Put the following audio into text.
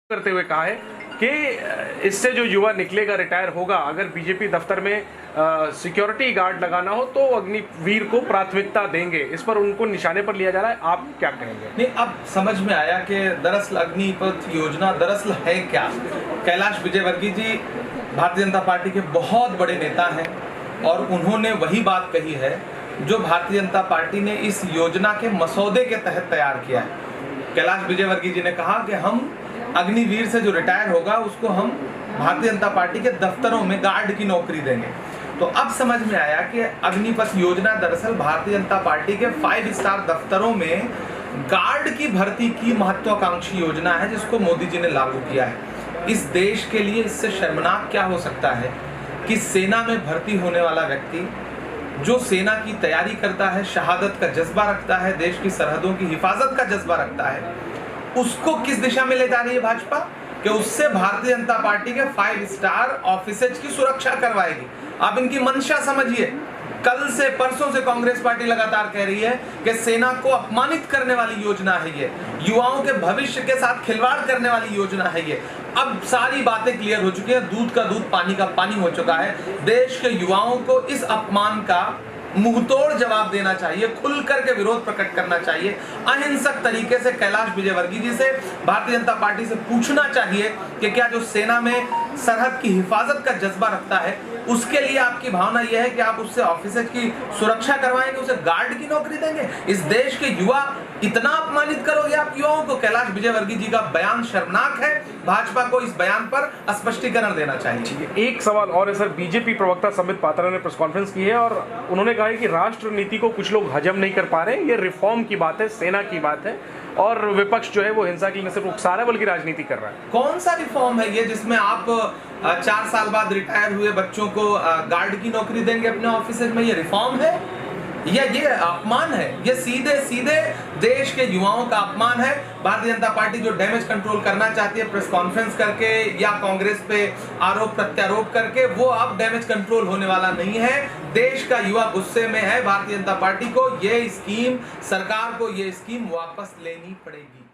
करते हुए कहा है कि इससे जो युवा निकलेगा, रिटायर होगा, अगर बीजेपी दफ्तर में सिक्योरिटी गार्ड लगाना हो तो अग्निवीर को प्राथमिकता देंगे। इस पर उनको निशाने पर लिया जा रहा है, आप क्या कहेंगे? नहीं, अब समझ में आया कि दरअसल अग्निपथ योजना दरअसल है क्या। कैलाश विजयवर्गीय जी भारतीय जनता पार्टी के बहुत बड़े नेता हैं और उन्होंने वही बात कही है जो भारतीय जनता पार्टी ने इस योजना के मसौदे के तहत तैयार किया है। कैलाश विजयवर्गीय जी ने कहा कि हम अग्निवीर से जो रिटायर होगा उसको हम भारतीय जनता पार्टी के दफ्तरों में गार्ड की नौकरी देंगे। तो अब समझ में आया कि अग्निपथ योजना दरअसल भारतीय जनता पार्टी के 5 स्टार दफ्तरों में गार्ड की भर्ती की महत्वाकांक्षी योजना है जिसको मोदी जी ने लागू किया है। इस देश के लिए इससे शर्मनाक क्या हो सकता है कि सेना में भर्ती होने वाला व्यक्ति जो सेना की तैयारी करता है, शहादत का जज्बा रखता है, देश की सरहदों की हिफाजत का जज्बा रखता है, उसको किस दिशा में ले जा रही है भाजपा कि उससे भारतीय जनता पार्टी के 5 स्टार ऑफिसर्स की सुरक्षा करवाएगी। आप इनकी मंशा समझिए। कल से परसों से कांग्रेस पार्टी लगातार कह रही है कि सेना को अपमानित करने वाली योजना है ये, युवाओं के भविष्य के साथ खिलवाड़ करने वाली योजना है ये। अब सारी बातें क्लियर हो चुकी है, दूध का दूध पानी का पानी हो चुका है। देश के युवाओं को इस अपमान का मुंहतोड़ जवाब देना चाहिए, खुल करके विरोध प्रकट करना चाहिए। अहिंसक तरीके से कैलाश विजयवर्गीय जी से भारतीय जनता पार्टी से पूछना चाहिए कि क्या जो सेना में सरहद की हिफाजत का जज्बा रखता है उसके लिए आपकी भावना यह है कि आप उससे ऑफिसर की सुरक्षा करवाएंगे, उसे गार्ड की नौकरी देंगे? इस देश के युवा इतना अपमानित करोगे आप युवाओं को? कैलाश विजयवर्गीय जी का बयान शर्मनाक है। भाजपा को इस बयान पर स्पष्टीकरण देना चाहिए। एक सवाल और है सर, बीजेपी प्रवक्ता संबित पात्रा ने प्रेस कॉन्फ्रेंस की है और उन्होंने कहा है कि राष्ट्र नीति को कुछ लोग हजम नहीं कर पा रहे हैं, ये रिफॉर्म की बात है, सेना की बात है और विपक्ष जो है वो हिंसा के लिए सिर्फ उकसा रहा है बल्कि राजनीति कर रहा है। कौन सा रिफॉर्म है ये जिसमें आप 4 साल बाद रिटायर हुए बच्चों को गार्ड की नौकरी देंगे अपने ऑफिस में? ये रिफॉर्म है या ये अपमान है? ये सीधे सीधे देश के युवाओं का अपमान है। भारतीय जनता पार्टी जो डैमेज कंट्रोल करना चाहती है प्रेस कॉन्फ्रेंस करके या कांग्रेस पे आरोप प्रत्यारोप करके, वो अब डैमेज कंट्रोल होने वाला नहीं है। देश का युवा गुस्से में है। भारतीय जनता पार्टी को ये स्कीम, सरकार को ये स्कीम वापस लेनी पड़ेगी।